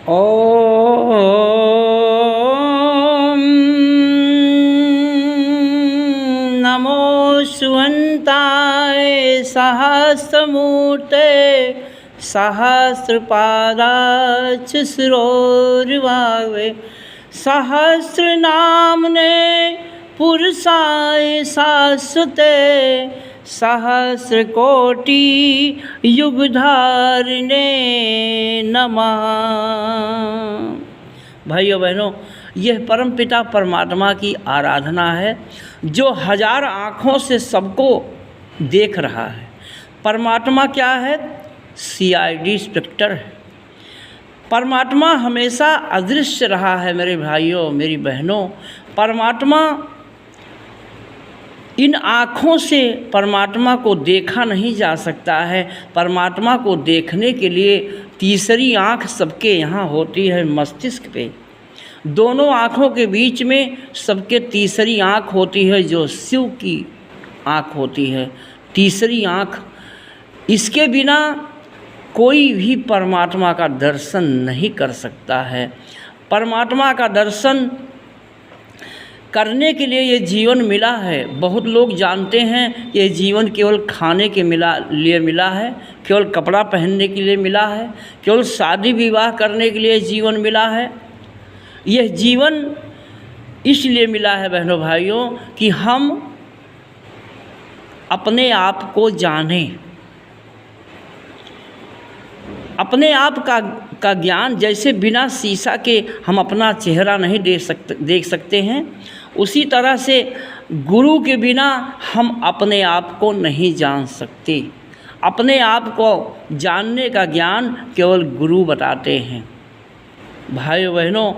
ॐ नमो सुवन्ताय सहस्रमूर्ते सहस्रपादाच्युतशिरोर्वावे सहस्रनाम्ने पुरुषाय शाश्वते सहस्रकोटि युगधारिणे नमः। भाइयों बहनों, यह परमपिता परमात्मा की आराधना है जो हजार आँखों से सबको देख रहा है। परमात्मा क्या है? CID इंस्पेक्टर है। परमात्मा हमेशा अदृश्य रहा है। मेरे भाइयों मेरी बहनों, परमात्मा इन आँखों से परमात्मा को देखा नहीं जा सकता है। परमात्मा को देखने के लिए तीसरी आँख सबके यहाँ होती है, मस्तिष्क पे। दोनों आँखों के बीच में सबके तीसरी आँख होती है जो शिव की आँख होती है, तीसरी आँख। इसके बिना कोई भी परमात्मा का दर्शन नहीं कर सकता है। परमात्मा का दर्शन करने के लिए ये जीवन मिला है। बहुत लोग जानते हैं ये जीवन केवल खाने के लिए मिला है, केवल कपड़ा पहनने के लिए मिला है, केवल शादी विवाह करने के लिए जीवन मिला है। यह जीवन इसलिए मिला है बहनों भाइयों कि हम अपने आप को जानें। अपने आप का ज्ञान, जैसे बिना शीशा के हम अपना चेहरा नहीं देख सकते हैं, उसी तरह से गुरु के बिना हम अपने आप को नहीं जान सकते। अपने आप को जानने का ज्ञान केवल गुरु बताते हैं। भाइयों बहनों,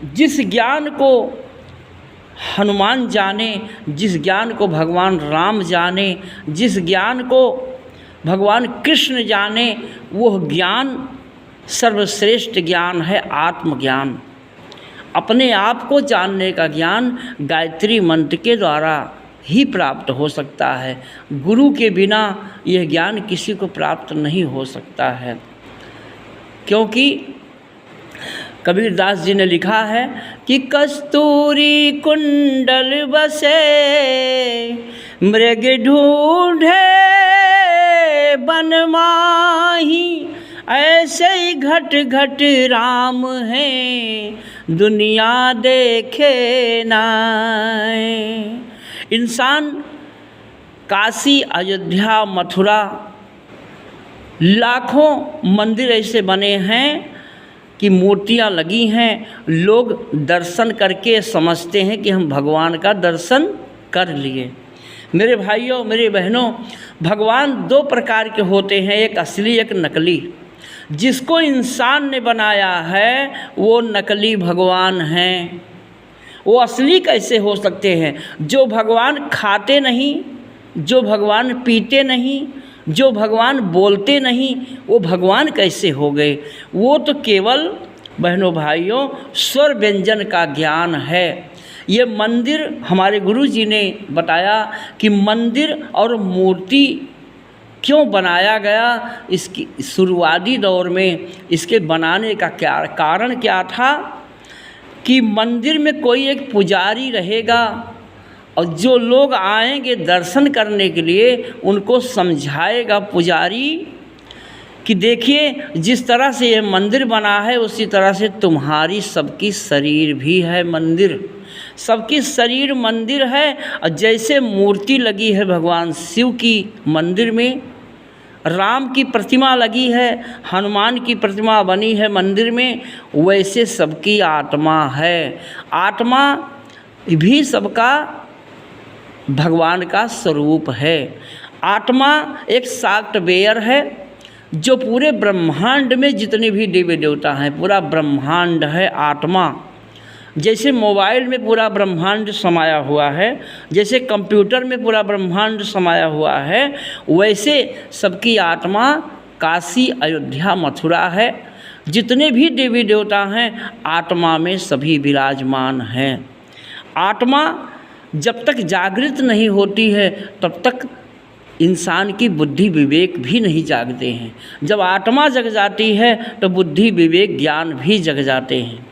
जिस ज्ञान को हनुमान जाने, जिस ज्ञान को भगवान राम जाने, जिस ज्ञान को भगवान कृष्ण जाने, वह ज्ञान सर्वश्रेष्ठ ज्ञान है, आत्मज्ञान। अपने आप को जानने का ज्ञान गायत्री मंत्र के द्वारा ही प्राप्त हो सकता है। गुरु के बिना यह ज्ञान किसी को प्राप्त नहीं हो सकता है। क्योंकि कबीरदास जी ने लिखा है कि कस्तूरी कुंडल बसे मृग ढूंढे बन माही, ऐसे ही घट घट राम हैं दुनिया देखे नाय। इंसान काशी, अयोध्या, मथुरा, लाखों मंदिर ऐसे बने हैं कि मूर्तियाँ लगी हैं। लोग दर्शन करके समझते हैं कि हम भगवान का दर्शन कर लिए। मेरे भाइयों मेरे बहनों, भगवान दो प्रकार के होते हैं, एक असली एक नकली। जिसको इंसान ने बनाया है वो नकली भगवान हैं। वो असली कैसे हो सकते हैं? जो भगवान खाते नहीं, जो भगवान पीते नहीं, जो भगवान बोलते नहीं, वो भगवान कैसे हो गए? वो तो केवल बहनों भाइयों स्वर व्यंजन का ज्ञान है। ये मंदिर, हमारे गुरु जी ने बताया कि मंदिर और मूर्ति क्यों बनाया गया। इसकी शुरुआती दौर में इसके बनाने का कारण क्या था कि मंदिर में कोई एक पुजारी रहेगा और जो लोग आएंगे दर्शन करने के लिए उनको समझाएगा पुजारी कि देखिए जिस तरह से ये मंदिर बना है उसी तरह से तुम्हारी सबकी शरीर भी है मंदिर। सबकी शरीर मंदिर है। और जैसे मूर्ति लगी है भगवान शिव की मंदिर में, राम की प्रतिमा लगी है, हनुमान की प्रतिमा बनी है मंदिर में, वैसे सबकी आत्मा है। आत्मा भी सबका भगवान का स्वरूप है। आत्मा एक सॉफ्टवेयर है जो पूरे ब्रह्मांड में जितने भी देवी देवता हैं, पूरा ब्रह्मांड है आत्मा। जैसे मोबाइल में पूरा ब्रह्मांड समाया हुआ है, जैसे कंप्यूटर में पूरा ब्रह्मांड समाया हुआ है, वैसे सबकी आत्मा काशी, अयोध्या, मथुरा है। जितने भी देवी देवता हैं आत्मा में सभी विराजमान हैं। आत्मा जब तक जागृत नहीं होती है तब तक इंसान की बुद्धि विवेक भी नहीं जागते हैं। जब आत्मा जग जाती है तो बुद्धि विवेक ज्ञान भी जग जाते हैं।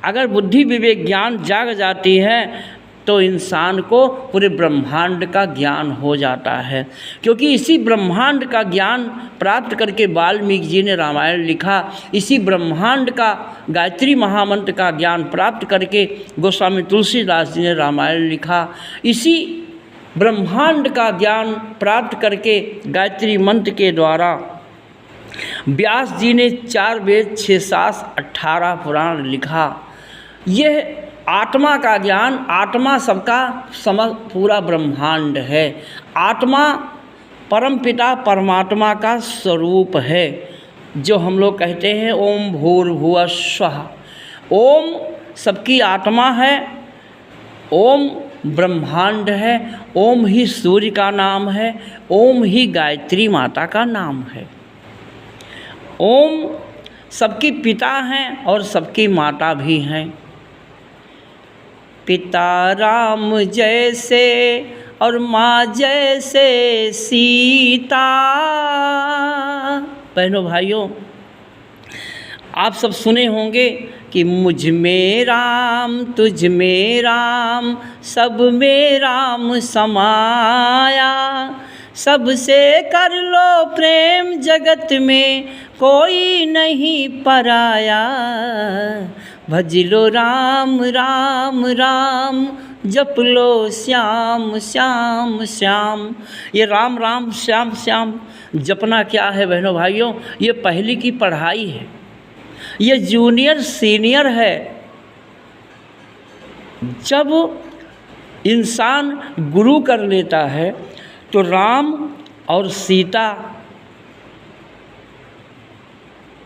अगर बुद्धि विवेक ज्ञान जाग जाती है तो इंसान को पूरे ब्रह्मांड का ज्ञान हो जाता है, क्योंकि इसी ब्रह्मांड का ज्ञान प्राप्त करके वाल्मीकि जी ने रामायण लिखा। इसी ब्रह्मांड का गायत्री महामंत्र का ज्ञान प्राप्त करके गोस्वामी तुलसीदास जी ने रामायण लिखा। इसी ब्रह्मांड का ज्ञान प्राप्त करके गायत्री मंत्र के द्वारा व्यास जी ने 4 वेद 6 शास्त्र 18 पुराण लिखा। यह आत्मा का ज्ञान, आत्मा सबका पूरा ब्रह्मांड है। आत्मा परमपिता परमात्मा का स्वरूप है, जो हम लोग कहते हैं ओम भूर्भुवः स्वः। ओम सबकी आत्मा है, ओम ब्रह्मांड है, ओम ही सूर्य का नाम है, ओम ही गायत्री माता का नाम है। ओम सबकी पिता हैं और सबकी माता भी हैं। पिता राम जैसे और माँ जैसे सीता। बहनों भाइयों, आप सब सुने होंगे कि मुझ में राम तुझ में राम सब में राम समाया। सबसे कर लो प्रेम जगत में कोई नहीं पराया। भज लो राम राम राम जप लो श्याम श्याम श्याम। ये राम राम श्याम श्याम जपना क्या है बहनों भाइयों? ये पहली की पढ़ाई है, ये जूनियर सीनियर है। जब इंसान गुरु कर लेता है तो राम और सीता,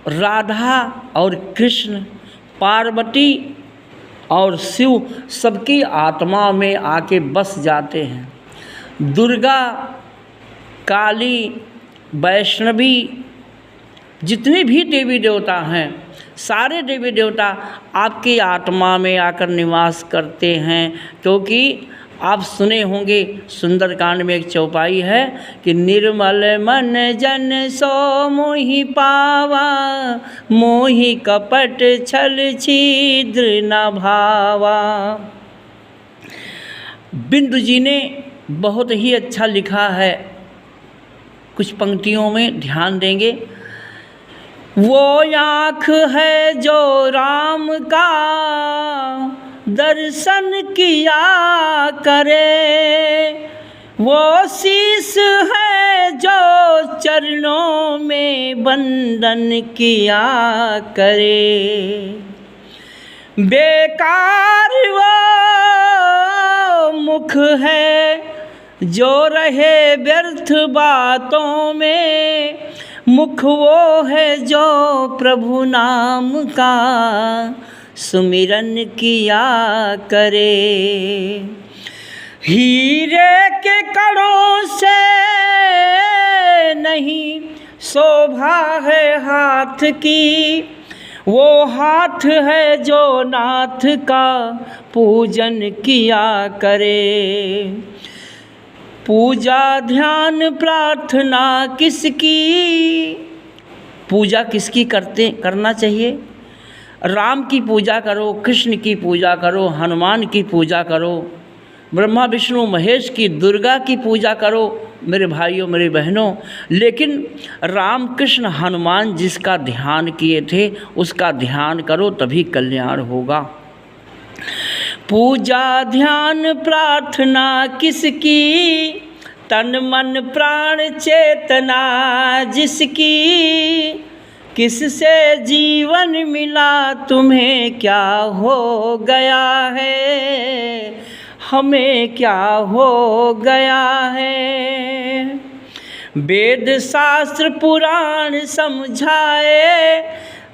राधा और कृष्ण, पार्वती और शिव सबकी आत्मा में आके बस जाते हैं। दुर्गा, काली, वैष्णवी, जितने भी देवी देवता हैं, सारे देवी देवता आपकी आत्मा में आकर निवास करते हैं। क्योंकि आप सुने होंगे सुंदरकांड में एक चौपाई है कि निर्मल मन जन सो मोहि पावा, मोहि कपट छल छिद्र न भावा। बिंदु जी ने बहुत ही अच्छा लिखा है, कुछ पंक्तियों में ध्यान देंगे। वो आँख है जो राम का दर्शन किया करे, वो शीश है जो चरणों में वंदन किया करे। बेकार वो मुख है जो रहे व्यर्थ बातों में, मुख वो है जो प्रभु नाम का सुमिरन किया करे। हीरे के कणों से नहीं शोभा है हाथ की, वो हाथ है जो नाथ का पूजन किया करे। पूजा ध्यान प्रार्थना किसकी, पूजा किसकी करना चाहिए? राम की पूजा करो, कृष्ण की पूजा करो, हनुमान की पूजा करो, ब्रह्मा विष्णु महेश की, दुर्गा की पूजा करो मेरे भाइयों मेरी बहनों। लेकिन राम कृष्ण हनुमान जिसका ध्यान किए थे उसका ध्यान करो, तभी कल्याण होगा। पूजा ध्यान प्रार्थना किसकी, तन मन प्राण चेतना जिसकी, किससे जीवन मिला तुम्हें क्या हो गया है, हमें क्या हो गया है। वेद शास्त्र पुराण समझाए,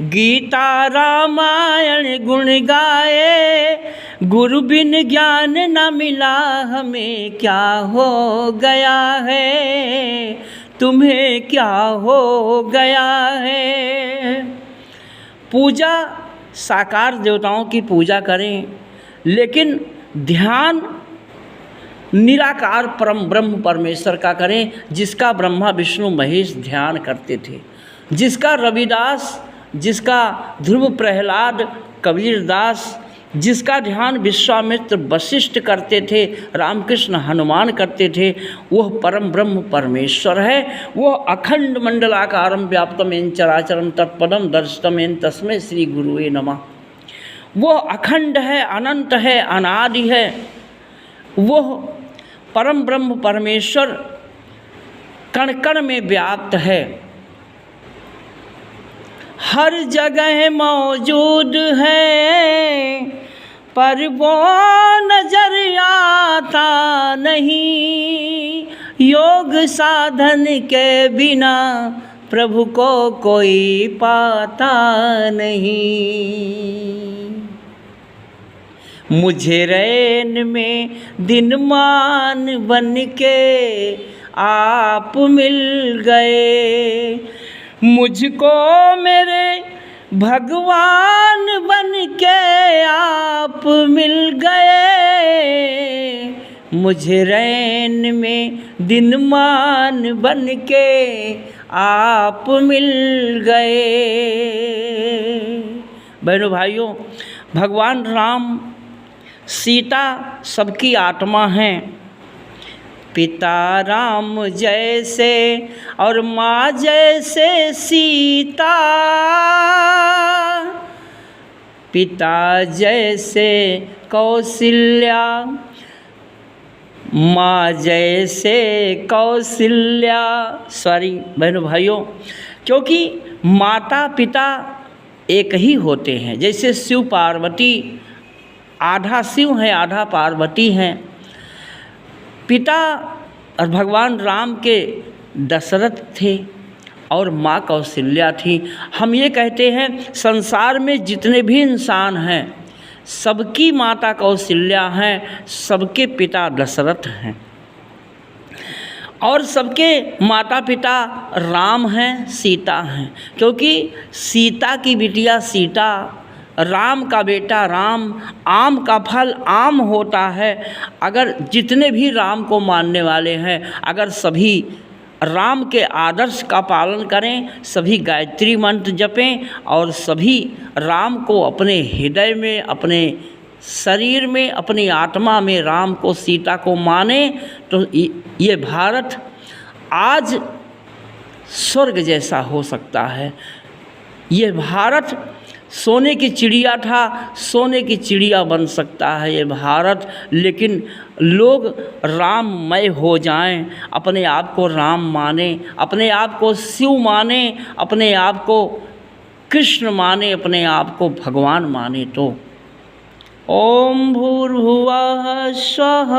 गीता रामायण गुण गाए, गुरु बिन ज्ञान न मिला हमें क्या हो गया है, तुम्हें क्या हो गया है। पूजा साकार देवताओं की पूजा करें, लेकिन ध्यान निराकार परम ब्रह्म परमेश्वर का करें, जिसका ब्रह्मा विष्णु महेश ध्यान करते थे, जिसका रविदास, जिसका ध्रुव प्रहलाद कबीरदास, जिसका ध्यान विश्वामित्र वशिष्ठ करते थे, रामकृष्ण हनुमान करते थे, वह परम ब्रह्म परमेश्वर है। वह अखंड मंडलाकारं व्याप्तम येन चराचरं तत्पदं दर्शितम येन तस्मै श्री गुरुवे नमः। वह अखंड है, अनंत है, अनादि है। वह परम ब्रह्म परमेश्वर कण कण में व्याप्त है, हर जगह मौजूद है, पर वो नजर आता नहीं। योग साधन के बिना प्रभु को कोई पाता नहीं। मुझे रैन में दिनमान बन के आप मिल गए, मुझको मेरे भगवान बन के आप मिल गए। मुझे रैन में दिनमान बन के आप मिल गए। बहनों भाइयों, भगवान राम, सीता सबकी आत्मा हैं। पिता राम जैसे और माँ जैसे सीता, पिता जैसे कौशल्या, माँ जैसे कौशल्या। बहनों भाइयों, क्योंकि माता पिता एक ही होते हैं। जैसे शिव पार्वती, आधा शिव है आधा पार्वती हैं। पिता और भगवान राम के दशरथ थे और माँ कौशल्या थी। हम ये कहते हैं संसार में जितने भी इंसान हैं सबकी माता कौशल्या हैं, सबके पिता दशरथ हैं और सबके माता पिता राम हैं, सीता हैं। क्योंकि सीता की बिटिया सीता, राम का बेटा राम, आम का फल आम होता है। अगर जितने भी राम को मानने वाले हैं, अगर सभी राम के आदर्श का पालन करें, सभी गायत्री मंत्र जपें और सभी राम को अपने हृदय में, अपने शरीर में, अपनी आत्मा में राम को, सीता को माने, तो ये भारत आज स्वर्ग जैसा हो सकता है। ये भारत सोने की चिड़िया था, सोने की चिड़िया बन सकता है ये भारत। लेकिन लोग राममय हो जाएं, अपने आप को राम माने, अपने आप को शिव माने, अपने आप को कृष्ण माने, अपने आप को भगवान माने। तो ओम भूर्भुवः स्वः